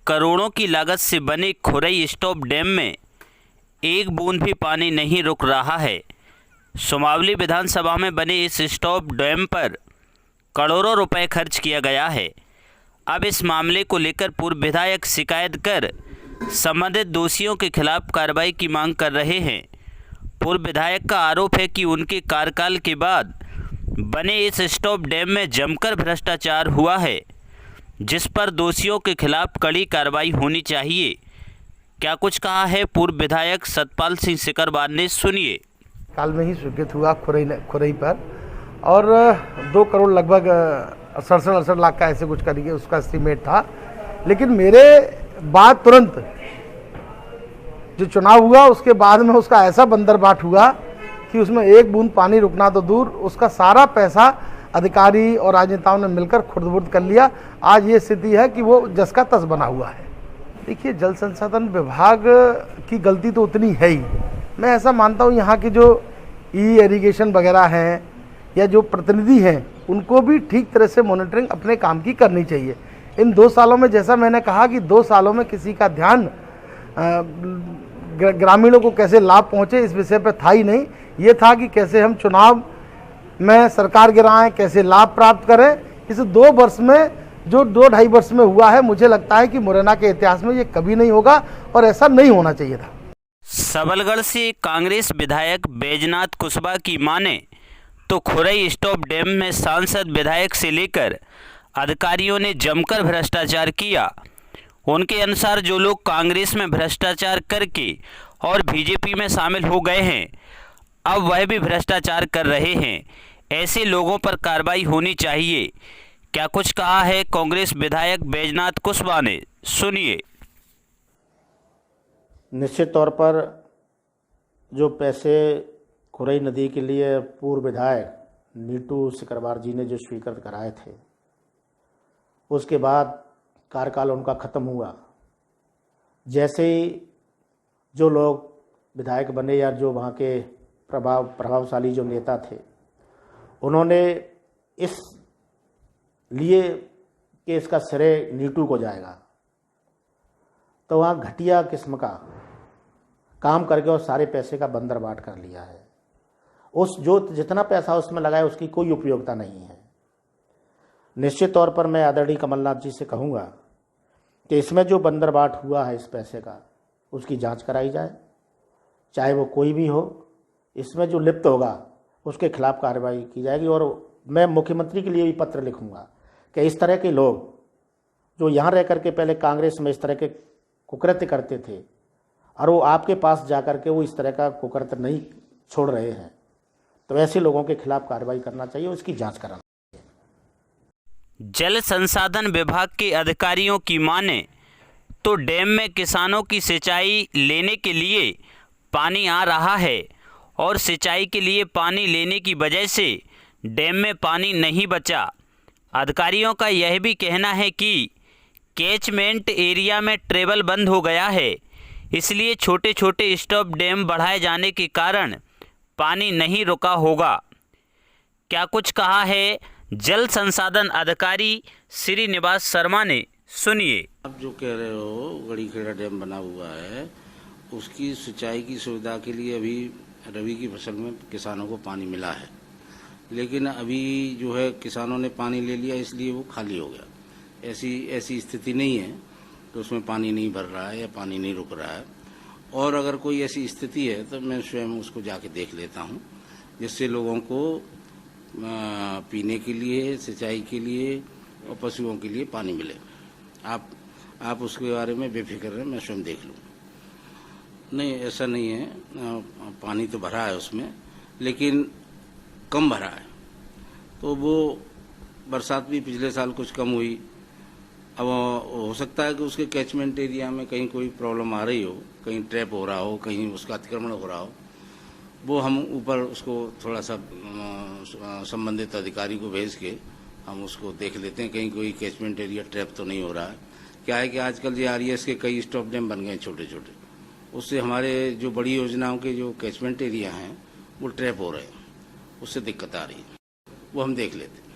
करोड़ों की लागत से बने खुरई स्टॉप डैम में एक बूंद भी पानी नहीं रुक रहा है। सुमावली विधानसभा में बने इस स्टॉप डैम पर करोड़ों रुपए खर्च किया गया है। अब इस मामले को लेकर पूर्व विधायक शिकायत कर संबंधित दोषियों के खिलाफ कार्रवाई की मांग कर रहे हैं। पूर्व विधायक का आरोप है कि उनके कार्यकाल के बाद बने इस स्टॉप डैम में जमकर भ्रष्टाचार हुआ है, जिस पर दोषियों के खिलाफ कड़ी कार्रवाई होनी चाहिए। क्या कुछ कहा है पूर्व विधायक सतपाल सिंह सिकरवार ने, सुनिए। काल में ही स्वीकृत हुआ खुरई पर और 2 करोड़ लगभग 67-68 लाख का ऐसे कुछ करिए उसका एस्टीमेट था। लेकिन मेरे बाद तुरंत जो चुनाव हुआ उसके बाद में उसका ऐसा बंदरबाट हुआ कि उसमें एक बूंद पानी रुकना तो दूर, उसका सारा पैसा अधिकारी और राजनेताओं ने मिलकर खुर्द-बुर्द कर लिया। आज ये स्थिति है कि वो जस का तस बना हुआ है। देखिए, जल संसाधन विभाग की गलती तो उतनी है ही। मैं ऐसा मानता हूँ यहाँ की जो इरिगेशन वगैरह हैं या जो प्रतिनिधि हैं उनको भी ठीक तरह से मॉनिटरिंग अपने काम की करनी चाहिए। इन 2 सालों में, जैसा मैंने कहा कि 2 सालों में किसी का ध्यान ग्रामीणों को कैसे लाभ पहुँचे इस विषय पर था ही नहीं। ये था कि कैसे हम चुनाव में सरकार गिराएं, कैसे लाभ प्राप्त करें। इस 2 वर्ष में जो 2-2.5 वर्ष में हुआ है, मुझे लगता है कि मुरैना के इतिहास में ये कभी नहीं होगा और ऐसा नहीं होना चाहिए था। सबलगढ़ से कांग्रेस विधायक बैजनाथ कुशवाहा की माने तो खुरई स्टॉप डैम में सांसद विधायक से लेकर अधिकारियों ने जमकर भ्रष्टाचार किया। उनके अनुसार जो लोग कांग्रेस में भ्रष्टाचार करके और बीजेपी में शामिल हो गए हैं, अब वह भी भ्रष्टाचार कर रहे हैं। ऐसे लोगों पर कार्रवाई होनी चाहिए। क्या कुछ कहा है कांग्रेस विधायक बैजनाथ कुशवाहा ने, सुनिए। निश्चित तौर पर जो पैसे खुरई नदी के लिए पूर्व विधायक नीटू सिकरवार जी ने जो स्वीकृत कराए थे, उसके बाद कार्यकाल उनका ख़त्म हुआ। जैसे ही जो लोग विधायक बने या जो वहाँ के प्रभावशाली जो नेता थे, उन्होंने इस लिए कि इसका श्रेय नीटू को जाएगा, तो वहाँ घटिया किस्म का काम करके और सारे पैसे का बंदरबाट कर लिया है। उस जो जितना पैसा उसमें लगाया उसकी कोई उपयोगिता नहीं है। निश्चित तौर पर मैं आदरणीय कमलनाथ जी से कहूँगा कि इसमें जो बंदरबाट हुआ है इस पैसे का, उसकी जांच कराई जाए, चाहे वो कोई भी हो। इसमें जो लिप्त होगा उसके खिलाफ कार्रवाई की जाएगी। और मैं मुख्यमंत्री के लिए भी पत्र लिखूंगा कि इस तरह के लोग जो यहाँ रह करके पहले कांग्रेस में इस तरह के कुकृत्य करते थे और वो आपके पास जाकर के वो इस तरह का कुकृत्य नहीं छोड़ रहे हैं, तो ऐसे लोगों के खिलाफ कार्रवाई करना चाहिए, उसकी जांच कराना चाहिए। जल संसाधन विभाग के अधिकारियों की माने तो डैम में किसानों की सिंचाई लेने के लिए पानी आ रहा है और सिंचाई के लिए पानी लेने की वजह से डैम में पानी नहीं बचा। अधिकारियों का यह भी कहना है कि कैचमेंट एरिया में ट्रेवल बंद हो गया है, इसलिए छोटे छोटे स्टॉप डैम बढ़ाए जाने के कारण पानी नहीं रुका होगा। क्या कुछ कहा है जल संसाधन अधिकारी श्रीनिवास शर्मा ने, सुनिए। आप जो कह रहे हो गड़ी खेड़ा डैम बना हुआ है, उसकी सिंचाई की सुविधा के लिए अभी रबी की फसल में किसानों को पानी मिला है, लेकिन अभी जो है किसानों ने पानी ले लिया इसलिए वो खाली हो गया। ऐसी स्थिति नहीं है कि उसमें पानी नहीं भर रहा है या पानी नहीं रुक रहा है। और अगर कोई ऐसी स्थिति है तो मैं स्वयं उसको जाके देख लेता हूँ, जिससे लोगों को पीने के लिए, सिंचाई के लिए और पशुओं के लिए पानी मिले। आप उसके बारे में बेफिक्र रहें, मैं स्वयं देख लूँ। नहीं, ऐसा नहीं है, पानी तो भरा है उसमें, लेकिन कम भरा है। तो वो बरसात भी पिछले साल कुछ कम हुई। अब हो सकता है कि उसके कैचमेंट एरिया में कहीं कोई प्रॉब्लम आ रही हो, कहीं ट्रैप हो रहा हो, कहीं उसका अतिक्रमण हो रहा हो। वो हम ऊपर उसको थोड़ा सा संबंधित अधिकारी को भेज के हम उसको देख लेते हैं, कहीं कोई कैचमेंट एरिया ट्रैप तो नहीं हो रहा है। क्या है कि आजकल JRES के कई स्टॉप डैम बन गए छोटे छोटे, उससे हमारे जो बड़ी योजनाओं के जो कैचमेंट एरिया हैं वो ट्रैप हो रहे हैं, उससे दिक्कत आ रही है, वो हम देख लेते हैं।